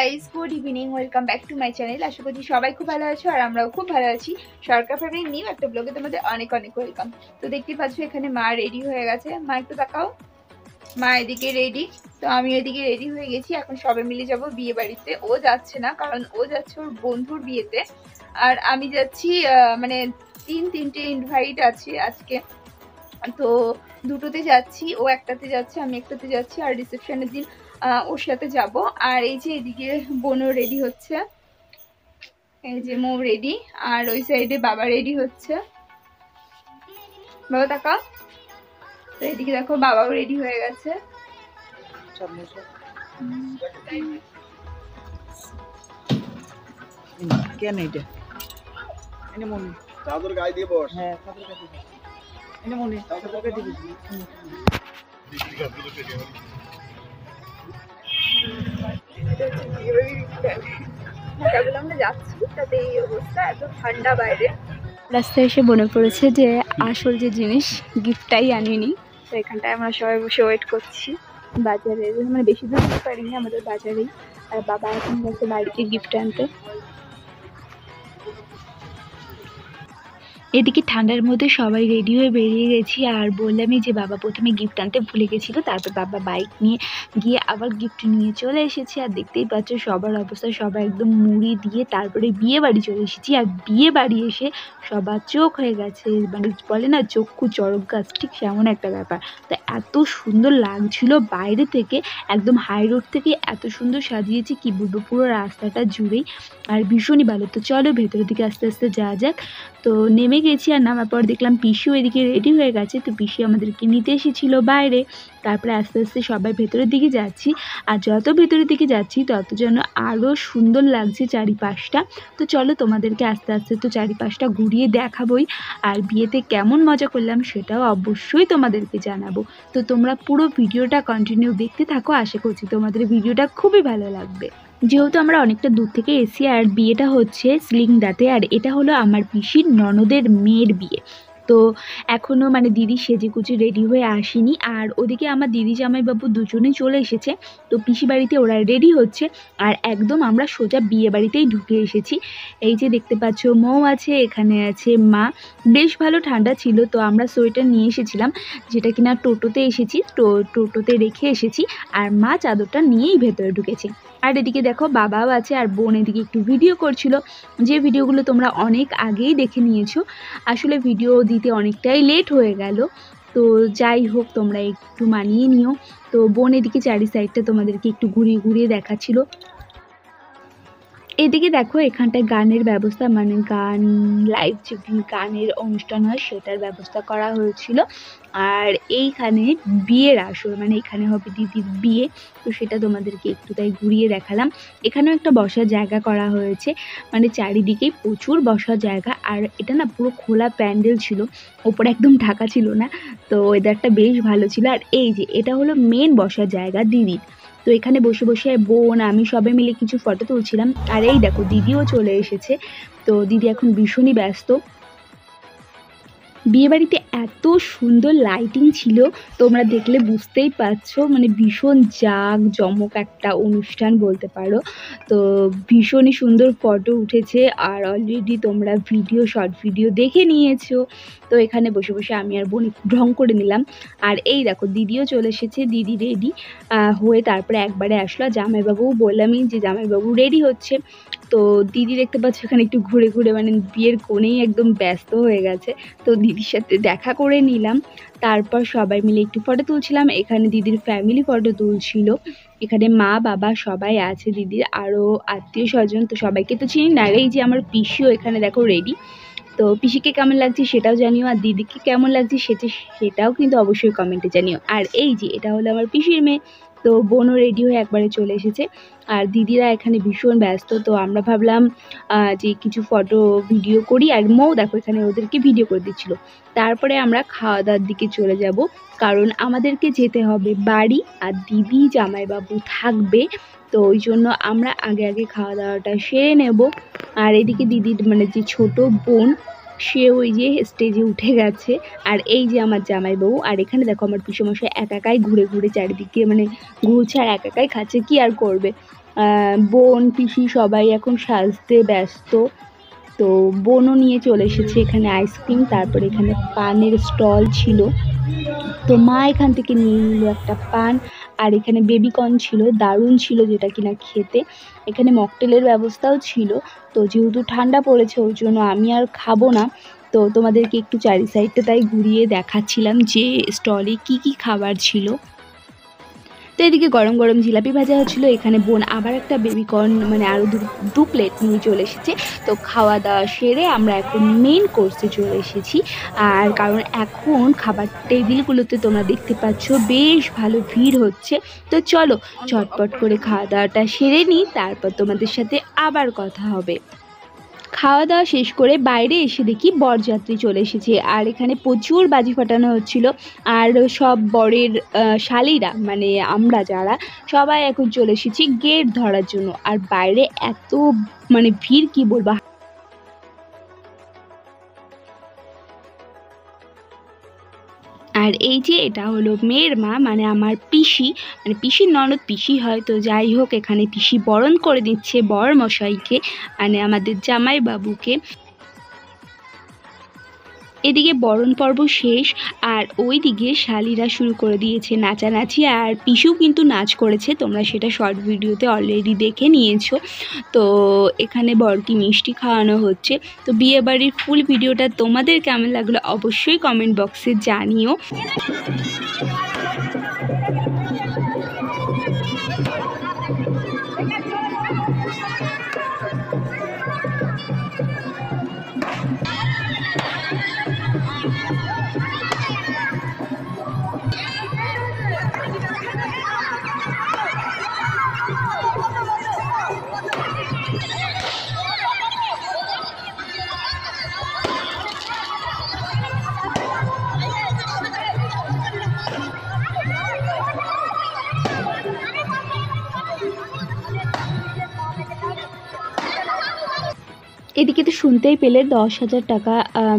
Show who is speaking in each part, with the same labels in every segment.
Speaker 1: Guys, good evening, welcome back to my channel. আশা করছি সবাই খুব ভালো আছো আর আমরাও খুব ভালো আছি। সরকার ফ্যামিলি নিউ একটা ব্লগে তোমাদের অনেক অনেক ওয়েলকাম। তো দেখতে পাচ্ছ এখানে মা রেডি হয়ে গেছে। মা একটু তাকাও, মা এদিকে রেডি, তো আমি এদিকে রেডি হয়ে গেছি। এখন সবাই মিলে যাব বিয়ে বাড়িতে। ও যাচ্ছে না, কারণ ও যাচ্ছে ওর বন্ধুর বিয়েতে, আর আমি যাচ্ছি মানে তিনটে ইনভাইট আছে আজকে, তো দুটোতে যাচ্ছি। ও একটাতে যাচ্ছে, আমি একটাতে যাচ্ছি, আর রিসেপশনের দিন ওর সাথে যাব। আর এই যে এদিকে বোনও রেডি হচ্ছে, এই যে মৌ রেডি, আর ওই সাইডে বাবা রেডি হচ্ছে। বাবা তাকা, তো এদিকে দেখো বাবাও রেডি হয়ে গেছে।
Speaker 2: কেন এটা এনে মনে চাদর গায়ে দিয়ে বস। হ্যাঁ চাদর গায়ে দিয়ে এনে মনে চাদর গায়ে দিয়ে
Speaker 1: আমরা যাচ্ছি, তাতে এই অবস্থা, এত ঠান্ডা বাইরে। রাস্তায় এসে মনে পড়েছে যে আসল যে জিনিস, গিফটটাই আনিনি। তো এখানটায় আমরা সবাই বসে ওয়েট করছি বাজারে, মানে বেশি দূর যেতে পারিনি, আমাদের বাজারেই। আর বাবা এখন গেছে বাড়িতে গিফট আনতে। এদিকে ঠান্ডার মধ্যে সবাই রেডি হয়ে বেরিয়ে গেছি, আর বললামই যে বাবা প্রথমে গিফট আনতে ভুলে গেছিলো, তারপর বাবা বাইক নিয়ে গিয়ে আবার গিফট নিয়ে চলে এসেছি। আর দেখতেই পাচ্ছ সবার অবস্থা, সবাই একদম মুড়ি দিয়ে তারপরে বিয়ে বাড়ি চলে এসেছি। আর বিয়ে বাড়ি এসে সবার চোখ হয়ে গেছে, মানে বলে না চক্ষু চড়ক গাছ, ঠিক সেমন একটা ব্যাপার। তো এত সুন্দর লাগছিল বাইরে থেকে, একদম হাই রোড থেকে এত সুন্দর সাজিয়েছে কি বলবো, পুরো রাস্তাটা জুড়েই, আর ভীষণই ভালো। তো চলো ভেতরের দিকে আস্তে আস্তে যাওয়া যাক। তো নেমে গেছি, আর নামার পর দেখলাম পিসিও এদিকে রেডি হয়ে গেছে। তো পিসি আমাদেরকে নিতে এসেছিল বাইরে। তারপরে আস্তে আস্তে সবাই ভেতরের দিকে যাচ্ছি, আর যত ভেতরের দিকে যাচ্ছি তত যেন আরও সুন্দর লাগছে চারিপাশটা। তো চলো তোমাদেরকে আস্তে আস্তে তো চারিপাশটা ঘুরিয়ে দেখাবোই, আর বিয়েতে কেমন মজা করলাম সেটাও অবশ্যই তোমাদেরকে জানাবো। তো তোমরা পুরো ভিডিওটা কন্টিনিউ দেখতে থাকো, আশা করছি তোমাদের ভিডিওটা খুবই ভালো লাগবে। যেহেতু আমরা অনেকটা দূর থেকে এসি, আর বিয়েটা হচ্ছে সিলিংদাতে, আর এটা হলো আমার পিসির ননদের মেয়ের বিয়ে। তো এখনও মানে দিদি সেজেগুজে রেডি হয়ে আসেনি, আর ওদিকে আমার দিদি জামাইবাবু দুজনেই চলে এসেছে। তো পিসি বাড়িতে ওরা রেডি হচ্ছে, আর একদম আমরা সোজা বিয়ে বাড়িতেই ঢুকে এসেছি। এই যে দেখতে পাচ্ছ মৌ আছে, এখানে আছে মা। বেশ ভালো ঠান্ডা ছিল, তো আমরা সোয়েটার নিয়ে এসেছিলাম, যেটা কিনা টোটোতে এসেছি, টোটোতে রেখে এসেছি, আর মা চাদরটা নিয়েই ভেতরে ঢুকেছে। আর এদিকে দেখো বাবাও আছে, আর বোন এদিকে একটু ভিডিও করছিল, যে ভিডিওগুলো তোমরা অনেক আগেই দেখে নিয়েছো। আসলে ভিডিও দিতে অনেকটাই লেট হয়ে গেল, তো যাই হোক তোমরা একটু মানিয়ে নিও। তো বোন এদিকে চারি সাইডটা তোমাদেরকে একটু ঘুরিয়ে ঘুরিয়ে দেখাচ্ছিল। এদিকে দেখো এখানটায় গানের ব্যবস্থা, মানে গান লাইভ যে গানের অনুষ্ঠান হয় সেটার ব্যবস্থা করা হয়েছিল। আর এইখানে বিয়ের আসর, মানে এখানে হবে দিদির বিয়ে, তো সেটা তোমাদেরকে একটু তাই ঘুরিয়ে দেখালাম। এখানেও একটা বসার জায়গা করা হয়েছে, মানে চারিদিকেই প্রচুর বসার জায়গা, আর এটা না পুরো খোলা প্যান্ডেল ছিল, ওপরে একদম ঢাকা ছিল না, তো ওয়েদারটা বেশ ভালো ছিল। আর এই যে এটা হলো মেন বসার জায়গা দিদির। তো এখানে বসে বসে বোন আমি সবাই মিলে কিছু ফটো তুলছিলাম। আর এই দেখো দিদিও চলে এসেছে, তো দিদি এখন ভীষণই ব্যস্ত। বিয়েবাড়িতে এত সুন্দর লাইটিং ছিল, তোমরা দেখলে বুঝতেই পারছো, মানে ভীষণ জাঁকজমক একটা অনুষ্ঠান বলতে পারো। তো ভীষণই সুন্দর ফটো উঠেছে, আর অলরেডি তোমরা শর্ট ভিডিও দেখে নিয়েছো। তো এখানে বসে বসে আমি আর বোন ঢং করে নিলাম। আর এই দেখো দিদিও চলে এসেছে, দিদি রেডি হয়ে তারপরে একবারে আসলো। জামাইবাবুও বললামই যে জামাইবাবু রেডি হচ্ছে। তো দিদি দেখতে পাচ্ছ এখানে একটু ঘুরে ঘুরে, মানে বিয়ের কোণেই একদম ব্যস্ত হয়ে গেছে। তো দিদির সাথে দেখা করে নিলাম, তারপর সবাই মিলে একটু ফটো তুলছিলাম। এখানে দিদির ফ্যামিলি ফটো তুলছিল, এখানে মা বাবা সবাই আছে, দিদির আরও আত্মীয় স্বজন, তো সবাইকে তো চিনি না। আর এই যে আমার পিসিও এখানে দেখো রেডি। তো পিসিকে কেমন লাগছে সেটাও জানিও, আর দিদিকে কেমন লাগছে সেটাও কিন্তু অবশ্যই কমেন্টে জানিও। আর এই যে এটা হলো আমার পিসির মেয়ে। তো বোনও রেডি হয়ে একবারে চলে এসেছে, আর দিদিরা এখানে ভীষণ ব্যস্ত। তো আমরা ভাবলাম যে কিছু ফটো ভিডিও করি, আর মৌ দেখো এখানে ওদেরকে ভিডিও করে দিচ্ছিল। তারপরে আমরা খাওয়া দাওয়ার দিকে চলে যাব, কারণ আমাদেরকে যেতে হবে বাড়ি, আর দিদি জামাইবাবু থাকবে, তো ওই জন্য আমরা আগে আগে খাওয়া দাওয়াটা সেরে নেব। আর এদিকে দিদির মানে যে ছোট বোন, সে ওই যে স্টেজে উঠে গেছে। আর এই যে আমার জামাইবাবু, আর এখানে দেখো আমার পিসেমশাই একাই ঘুরে ঘুরে চারিদিকে মানে ঘুরছে, আর একাই খাচ্ছে, কি আর করবে। বোন পিসি সবাই এখন সাজতে ব্যস্ত। তো বোনও নিয়ে চলে এসেছে এখানে আইসক্রিম, তারপরে এখানে পানের স্টল ছিল, তো মা এখান থেকে নিয়ে নিল একটা পান। আর এখানে বেবিকর্ন ছিল, দারুণ ছিল যেটা কিনা খেতে। এখানে মকটেলের ব্যবস্থাও ছিল, তো যেহেতু ঠান্ডা পড়েছে ওই জন্য আমি আর খাবো না। তো তোমাদেরকে একটু চারি সাইডটা তাই ঘুরিয়ে দেখাচ্ছিলাম যে স্টলে কি কি খাবার ছিল। তো এদিকে গরম গরম জিলাপি ভাজা হচ্ছিলো। এখানে বোন আবার একটা বেবিকর্ন মানে আরও দু প্লেট নিয়ে চলে এসেছে। তো খাওয়া দাওয়া সেরে আমরা এখন মেন কোর্সে চলে এসেছি। আর কারণ এখন খাবার টেবিলগুলোতে তোমরা দেখতে পাচ্ছ বেশ ভালো ভিড় হচ্ছে। তো চলো ঝটপট করে খাওয়া দাওয়াটা সেরে নিই, তারপর তোমাদের সাথে আবার কথা হবে। খাওয়া দাওয়া শেষ করে বাইরে এসে দেখি বরযাত্রী চলে এসেছে, আর এখানে প্রচুর বাজি ফাটানো হচ্ছিল। আর সব বরের শালিরা মানে আমরা যারা সবাই এখন চলে এসেছি গেট ধরার জন্য। আর বাইরে এত মানে ভিড় কি বলবো। আর এই যে এটা হলো মেয়ের মা মানে আমার পিসি, মানে পিসির ননদ পিসি হয়। তো যাই হোক এখানে পিসি বরণ করে দিচ্ছে বর মশাইকে মানে আমাদের জামাই বাবুকে। এদিকে বরণ পর্ব শেষ, আর ওই দিকে শালিরা শুরু করে দিয়েছে নাচানাচি। আর পিসু কিন্তু নাচ করেছে, তোমরা সেটা শর্ট ভিডিওতে অলরেডি দেখে নিয়েছো। তো এখানে বরকে মিষ্টি খাওয়ানো হচ্ছে। তো বিয়েবাড়ির ফুল ভিডিওটা তোমাদের কেমন লাগলো অবশ্যই কমেন্ট বক্সে জানিও। এদিকে তো শুনতেই পেলে 10,000 টাকা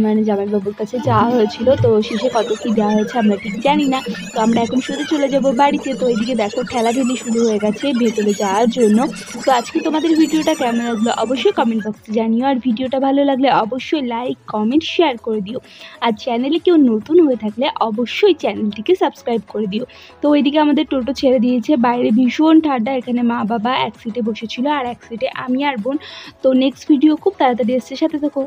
Speaker 1: মানে জামাইবাবুর কাছে যাওয়া হয়েছিল। তো শেষে কত কী দেওয়া হয়েছে আমরা ঠিক জানি না। তো আমরা এখন শুধু চলে যাব বাড়িতে। তো এদিকে দেখো ঠেলাঠেলি শুরু হয়ে গেছে ভেতরে যাওয়ার জন্য। তো আজকে তোমাদের ভিডিওটা কেমন লাগলো অবশ্যই কমেন্ট বক্সে জানিও। আর ভিডিওটা ভালো লাগলে অবশ্যই লাইক কমেন্ট শেয়ার করে দিও। আর চ্যানেলে কেউ নতুন হয়ে থাকলে অবশ্যই চ্যানেলটিকে সাবস্ক্রাইব করে দিও। তো ওইদিকে আমাদের টোটো ছেড়ে দিয়েছে, বাইরে ভীষণ ঠান্ডা। এখানে মা বাবা এক সিটে বসেছিল আর এক সিটে আমি আর বোন। তো নেক্সট ভিডিও খুব তাড়াতাড়ি আসছে, সাথে থাকো।